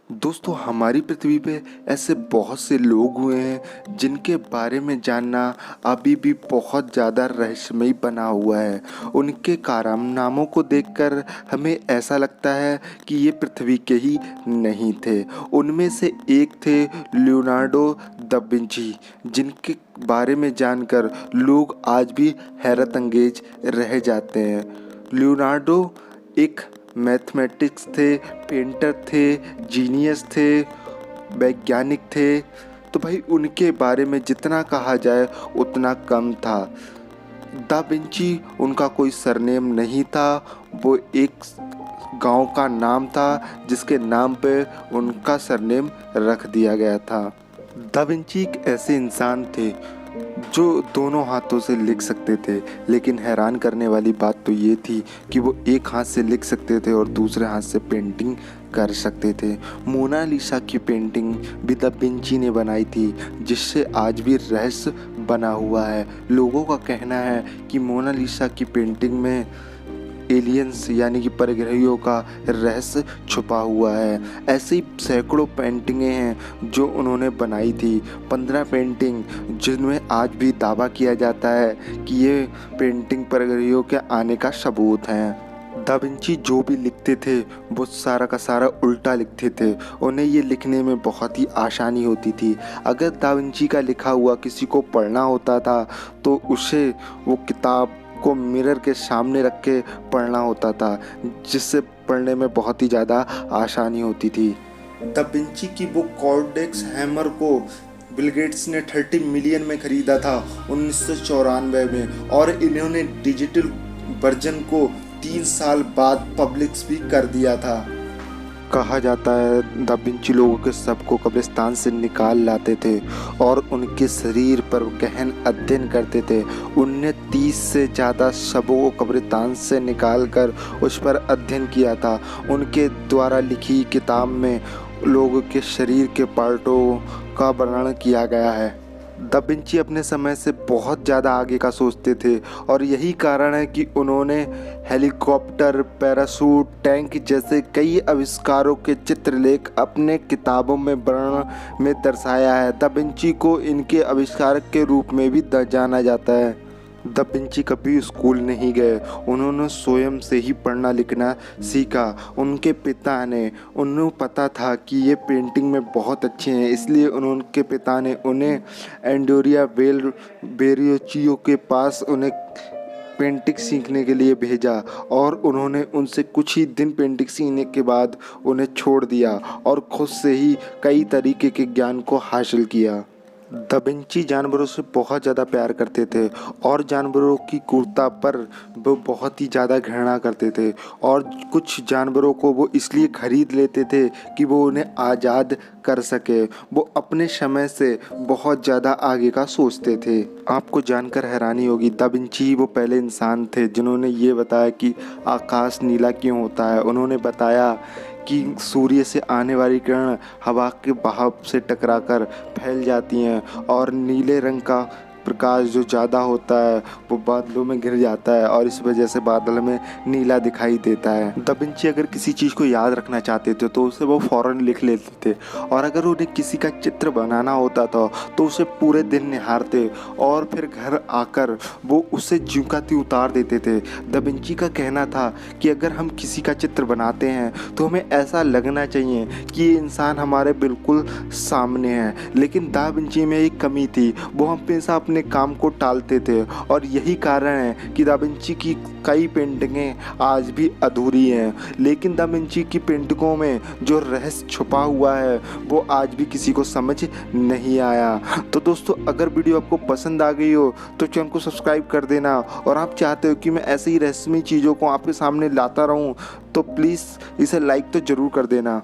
दोस्तों हमारी पृथ्वी पे ऐसे बहुत से लोग हुए हैं जिनके बारे में जानना अभी भी बहुत ज़्यादा रहस्यमयी बना हुआ है। उनके कारनामों को देखकर हमें ऐसा लगता है कि ये पृथ्वी के ही नहीं थे। उनमें से एक थे लियोनार्डो दा विंची, जिनके बारे में जानकर लोग आज भी हैरत अंगेज रह जाते हैं। लियोनार्डो एक मैथमेटिक्स थे, पेंटर थे, जीनियस थे, वैज्ञानिक थे। तो भाई उनके बारे में जितना कहा जाए उतना कम था। दा विंची उनका कोई सरनेम नहीं था, वो एक गांव का नाम था जिसके नाम पे उनका सरनेम रख दिया गया था। दा विंची एक ऐसे इंसान थे जो दोनों हाथों से लिख सकते थे, लेकिन हैरान करने वाली बात तो ये थी कि वो एक हाथ से लिख सकते थे और दूसरे हाथ से पेंटिंग कर सकते थे। मोनालिसा की पेंटिंग भी दा विंची ने बनाई थी, जिससे आज भी रहस्य बना हुआ है। लोगों का कहना है कि मोनालिसा की पेंटिंग में एलियंस यानी कि परग्रहियों का रहस्य छुपा हुआ है। ऐसे ही सैकड़ों पेंटिंगें हैं जो उन्होंने बनाई थी। 15 पेंटिंग जिनमें आज भी दावा किया जाता है कि ये पेंटिंग परग्रहियों के आने का सबूत हैं। दा विंची जो भी लिखते थे वो सारा का सारा उल्टा लिखते थे। उन्हें ये लिखने में बहुत ही आसानी होती थी। अगर दा विंची का लिखा हुआ किसी को पढ़ना होता था तो उसे वो किताब को मिरर के सामने रख के पढ़ना होता था, जिससे पढ़ने में बहुत ही ज़्यादा आसानी होती थी। दा विंची की बुक कॉर्डेक्स हैमर को बिल गेट्स ने 30 मिलियन में खरीदा था 1994 में, और इन्होंने डिजिटल वर्जन को 3 साल बाद पब्लिश भी कर दिया था। कहा जाता है दा विंची लोगों के शव को कब्रिस्तान से निकाल लाते थे और उनके शरीर पर गहन अध्ययन करते थे। उनने 30 से ज़्यादा शवों को कब्रिस्तान से निकालकर उस पर अध्ययन किया था। उनके द्वारा लिखी किताब में लोगों के शरीर के पार्टों का वर्णन किया गया है। दा विंची अपने समय से बहुत ज़्यादा आगे का सोचते थे, और यही कारण है कि उन्होंने हेलीकॉप्टर, पैराशूट, टैंक जैसे कई आविष्कारों के चित्रलेख अपने किताबों में वर्णन में दर्शाया है। दा विंची को इनके आविष्कारक के रूप में भी जाना जाता है। दा विंची कभी स्कूल नहीं गए, उन्होंने स्वयं से ही पढ़ना लिखना सीखा। उनके पिता ने, उन्हें पता था कि ये पेंटिंग में बहुत अच्छे हैं, इसलिए उनके पिता ने उन्हें एंडोरिया बेल बेरियोचियो के पास उन्हें पेंटिंग सीखने के लिए भेजा, और उन्होंने उनसे कुछ ही दिन पेंटिंग सीखने के बाद उन्हें छोड़ दिया और खुद से ही कई तरीके के ज्ञान को हासिल किया। दा विंची जानवरों से बहुत ज़्यादा प्यार करते थे और जानवरों की क्रूरता पर वो बहुत ही ज़्यादा घृणा करते थे, और कुछ जानवरों को वो इसलिए खरीद लेते थे कि वो उन्हें आज़ाद कर सके। वो अपने समय से बहुत ज़्यादा आगे का सोचते थे। आपको जानकर हैरानी होगी, दा विंची वो पहले इंसान थे जिन्होंने ये बताया कि आकाश नीला क्यों होता है। उन्होंने बताया कि सूर्य से आने वाली किरण हवा के बहाव से टकराकर फैल जाती हैं, और नीले रंग का प्रकाश जो ज़्यादा होता है वो बादलों में गिर जाता है, और इस वजह से बादल में नीला दिखाई देता है। दा विंची अगर किसी चीज़ को याद रखना चाहते थे तो उसे वो फ़ौरन लिख लेते थे, और अगर उन्हें किसी का चित्र बनाना होता था तो उसे पूरे दिन निहारते और फिर घर आकर वो उसे ज्यों का त्यों उतार देते थे। दा विंची का कहना था कि अगर हम किसी का चित्र बनाते हैं तो हमें ऐसा लगना चाहिए कि ये इंसान हमारे बिल्कुल सामने है, लेकिन दा विंची में एक कमी थी, वो हमेशा अपने काम को टालते थे, और यही कारण है कि दा विंची की कई पेंटिंगें आज भी अधूरी हैं। लेकिन दा विंची की पेंटिंगों में जो रहस्य छुपा हुआ है वो आज भी किसी को समझ नहीं आया। तो दोस्तों अगर वीडियो आपको पसंद आ गई हो तो चैनल को सब्सक्राइब कर देना, और आप चाहते हो कि मैं ऐसे ही रहस्यमयी चीज़ों को आपके सामने लाता रहूं तो प्लीज़ इसे लाइक तो ज़रूर कर देना।